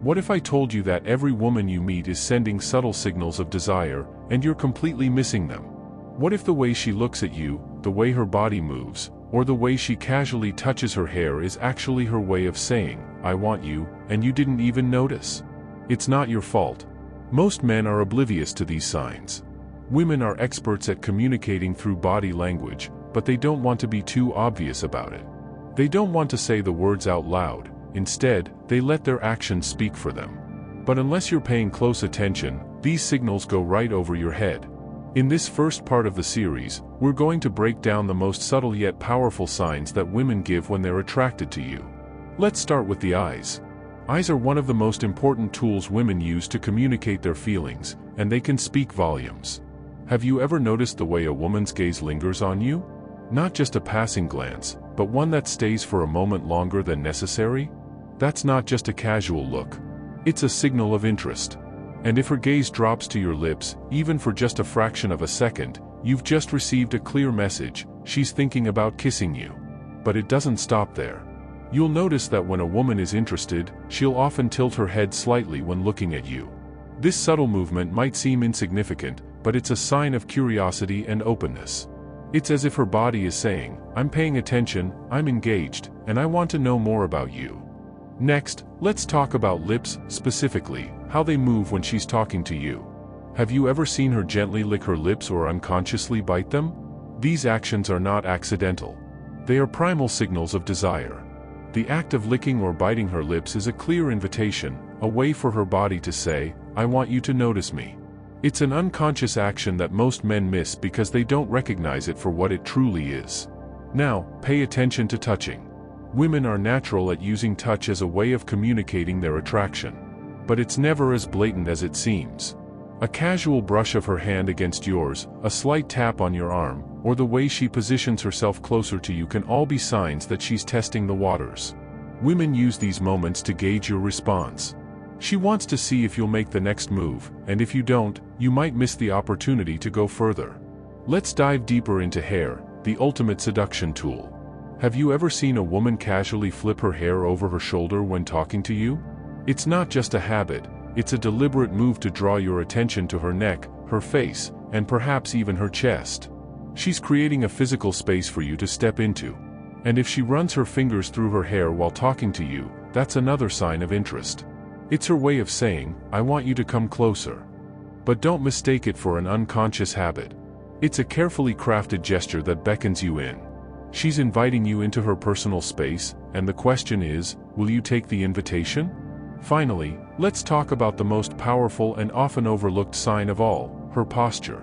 What if I told you that every woman you meet is sending subtle signals of desire, and you're completely missing them? What if the way she looks at you, the way her body moves, or the way she casually touches her hair is actually her way of saying, "I want you," and you didn't even notice? It's not your fault. Most men are oblivious to these signs. Women are experts at communicating through body language, but they don't want to be too obvious about it. They don't want to say the words out loud. Instead, they let their actions speak for them. But unless you're paying close attention, these signals go right over your head. In this first part of the series, we're going to break down the most subtle yet powerful signs that women give when they're attracted to you. Let's start with the eyes. Eyes are one of the most important tools women use to communicate their feelings, and they can speak volumes. Have you ever noticed the way a woman's gaze lingers on you? Not just a passing glance, but one that stays for a moment longer than necessary? That's not just a casual look. It's a signal of interest. And if her gaze drops to your lips, even for just a fraction of a second, you've just received a clear message: she's thinking about kissing you. But it doesn't stop there. You'll notice that when a woman is interested, she'll often tilt her head slightly when looking at you. This subtle movement might seem insignificant, but it's a sign of curiosity and openness. It's as if her body is saying, "I'm paying attention, I'm engaged, and I want to know more about you." Next, let's talk about lips, specifically, how they move when she's talking to you. Have you ever seen her gently lick her lips or unconsciously bite them? These actions are not accidental. They are primal signals of desire. The act of licking or biting her lips is a clear invitation, a way for her body to say, "I want you to notice me." It's an unconscious action that most men miss because they don't recognize it for what it truly is. Now, pay attention to touching. Women are natural at using touch as a way of communicating their attraction. But it's never as blatant as it seems. A casual brush of her hand against yours, a slight tap on your arm, or the way she positions herself closer to you can all be signs that she's testing the waters. Women use these moments to gauge your response. She wants to see if you'll make the next move, and if you don't, you might miss the opportunity to go further. Let's dive deeper into hair, the ultimate seduction tool. Have you ever seen a woman casually flip her hair over her shoulder when talking to you? It's not just a habit, it's a deliberate move to draw your attention to her neck, her face, and perhaps even her chest. She's creating a physical space for you to step into. And if she runs her fingers through her hair while talking to you, that's another sign of interest. It's her way of saying, "I want you to come closer." But don't mistake it for an unconscious habit. It's a carefully crafted gesture that beckons you in. She's inviting you into her personal space, and the question is, will you take the invitation? Finally, let's talk about the most powerful and often overlooked sign of all, her posture.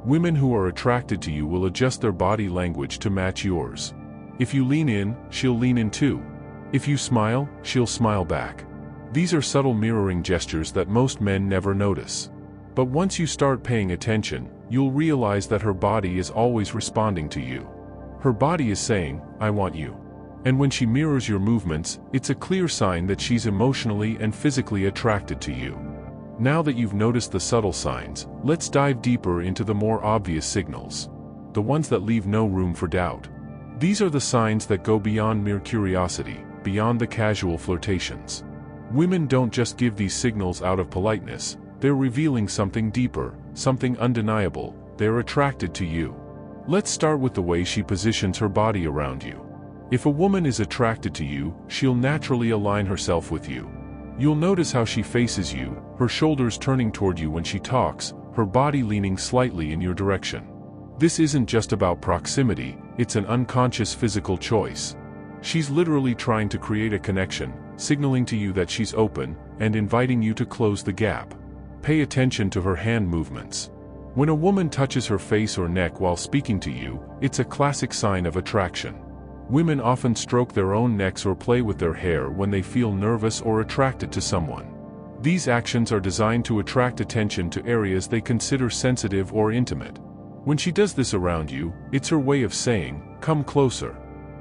Women who are attracted to you will adjust their body language to match yours. If you lean in, she'll lean in too. If you smile, she'll smile back. These are subtle mirroring gestures that most men never notice. But once you start paying attention, you'll realize that her body is always responding to you. Her body is saying, "I want you." And when she mirrors your movements, it's a clear sign that she's emotionally and physically attracted to you. Now that you've noticed the subtle signs, let's dive deeper into the more obvious signals. The ones that leave no room for doubt. These are the signs that go beyond mere curiosity, beyond the casual flirtations. Women don't just give these signals out of politeness, they're revealing something deeper, something undeniable. They're attracted to you. Let's start with the way she positions her body around you. If a woman is attracted to you, she'll naturally align herself with you. You'll notice how she faces you, her shoulders turning toward you when she talks, her body leaning slightly in your direction. This isn't just about proximity, it's an unconscious physical choice. She's literally trying to create a connection, signaling to you that she's open, and inviting you to close the gap. Pay attention to her hand movements. When a woman touches her face or neck while speaking to you, it's a classic sign of attraction. Women often stroke their own necks or play with their hair when they feel nervous or attracted to someone. These actions are designed to attract attention to areas they consider sensitive or intimate. When she does this around you, it's her way of saying, "Come closer.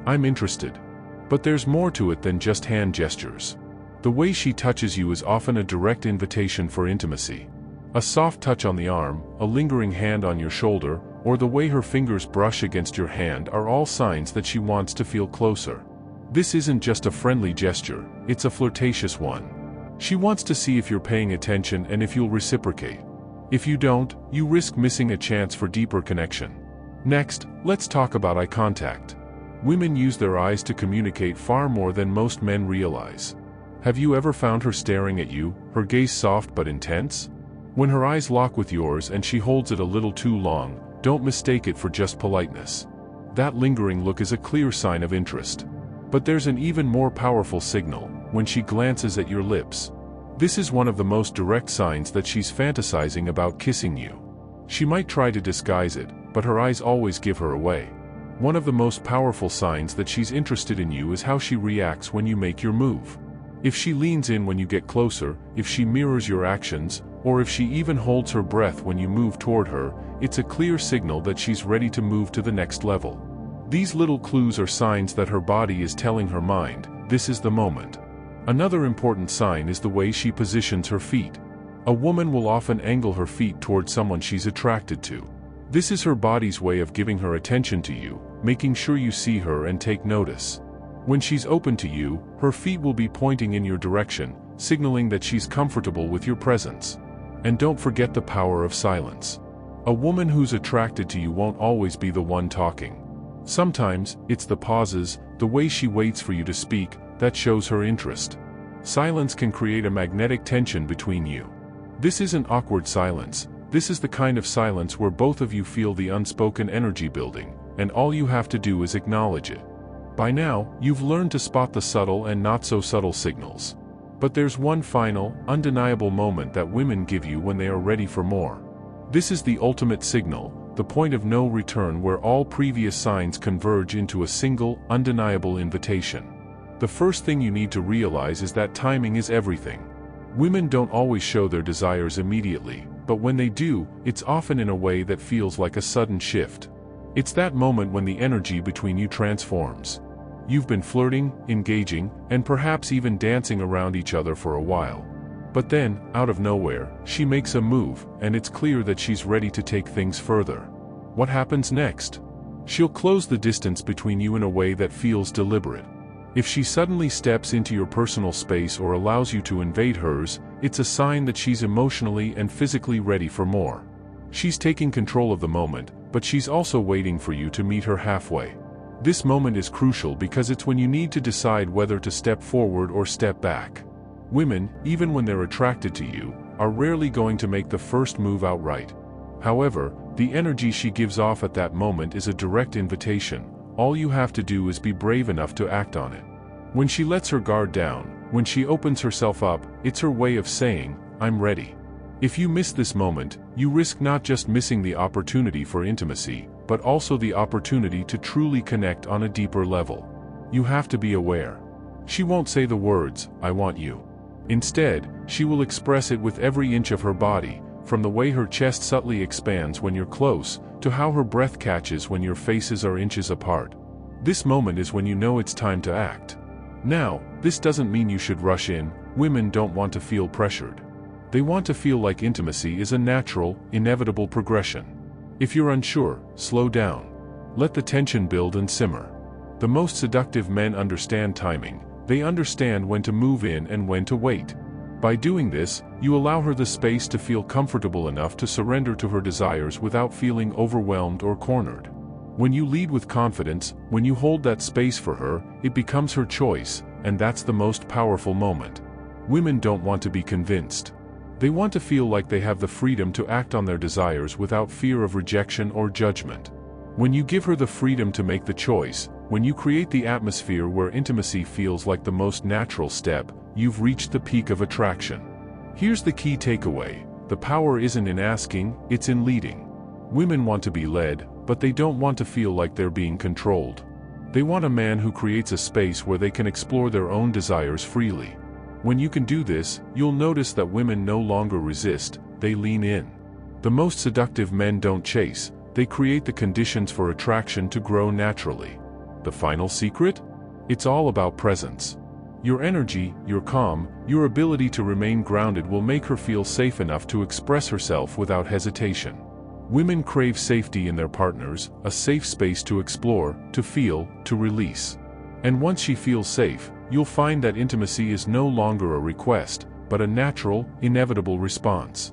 I'm interested." But there's more to it than just hand gestures. The way she touches you is often a direct invitation for intimacy. A soft touch on the arm, a lingering hand on your shoulder, or the way her fingers brush against your hand are all signs that she wants to feel closer. This isn't just a friendly gesture, it's a flirtatious one. She wants to see if you're paying attention and if you'll reciprocate. If you don't, you risk missing a chance for deeper connection. Next, let's talk about eye contact. Women use their eyes to communicate far more than most men realize. Have you ever found her staring at you, her gaze soft but intense? When her eyes lock with yours and she holds it a little too long, don't mistake it for just politeness. That lingering look is a clear sign of interest. But there's an even more powerful signal, when she glances at your lips. This is one of the most direct signs that she's fantasizing about kissing you. She might try to disguise it, but her eyes always give her away. One of the most powerful signs that she's interested in you is how she reacts when you make your move. If she leans in when you get closer, if she mirrors your actions, or if she even holds her breath when you move toward her, it's a clear signal that she's ready to move to the next level. These little clues are signs that her body is telling her mind, this is the moment. Another important sign is the way she positions her feet. A woman will often angle her feet toward someone she's attracted to. This is her body's way of giving her attention to you, making sure you see her and take notice. When she's open to you, her feet will be pointing in your direction, signaling that she's comfortable with your presence. And don't forget the power of silence. A woman who's attracted to you won't always be the one talking. Sometimes, it's the pauses, the way she waits for you to speak, that shows her interest. Silence can create a magnetic tension between you. This isn't awkward silence, this is the kind of silence where both of you feel the unspoken energy building, and all you have to do is acknowledge it. By now, you've learned to spot the subtle and not so subtle signals. But there's one final, undeniable moment that women give you when they are ready for more. This is the ultimate signal, the point of no return where all previous signs converge into a single, undeniable invitation. The first thing you need to realize is that timing is everything. Women don't always show their desires immediately, but when they do, it's often in a way that feels like a sudden shift. It's that moment when the energy between you transforms. You've been flirting, engaging, and perhaps even dancing around each other for a while. But then, out of nowhere, she makes a move, and it's clear that she's ready to take things further. What happens next? She'll close the distance between you in a way that feels deliberate. If she suddenly steps into your personal space or allows you to invade hers, it's a sign that she's emotionally and physically ready for more. She's taking control of the moment, but she's also waiting for you to meet her halfway. This moment is crucial because it's when you need to decide whether to step forward or step back. Women, even when they're attracted to you, are rarely going to make the first move outright. However, the energy she gives off at that moment is a direct invitation. All you have to do is be brave enough to act on it. When she lets her guard down, when she opens herself up, it's her way of saying, I'm ready. If you miss this moment, you risk not just missing the opportunity for intimacy, but also the opportunity to truly connect on a deeper level. You have to be aware. She won't say the words, I want you. Instead, she will express it with every inch of her body, from the way her chest subtly expands when you're close, to how her breath catches when your faces are inches apart. This moment is when you know it's time to act. Now, this doesn't mean you should rush in. Women don't want to feel pressured. They want to feel like intimacy is a natural, inevitable progression. If you're unsure, slow down. Let the tension build and simmer. The most seductive men understand timing. They understand when to move in and when to wait. By doing this, you allow her the space to feel comfortable enough to surrender to her desires without feeling overwhelmed or cornered. When you lead with confidence, when you hold that space for her, it becomes her choice, and that's the most powerful moment. Women don't want to be convinced. They want to feel like they have the freedom to act on their desires without fear of rejection or judgment. When you give her the freedom to make the choice, when you create the atmosphere where intimacy feels like the most natural step, you've reached the peak of attraction. Here's the key takeaway: the power isn't in asking, it's in leading. Women want to be led, but they don't want to feel like they're being controlled. They want a man who creates a space where they can explore their own desires freely. When you can do this, you'll notice that women no longer resist, they lean in. The most seductive men don't chase, they create the conditions for attraction to grow naturally. The final secret? It's all about presence. Your energy, your calm, your ability to remain grounded will make her feel safe enough to express herself without hesitation. Women crave safety in their partners, a safe space to explore, to feel, to release. And once she feels safe, you'll find that intimacy is no longer a request, but a natural, inevitable response.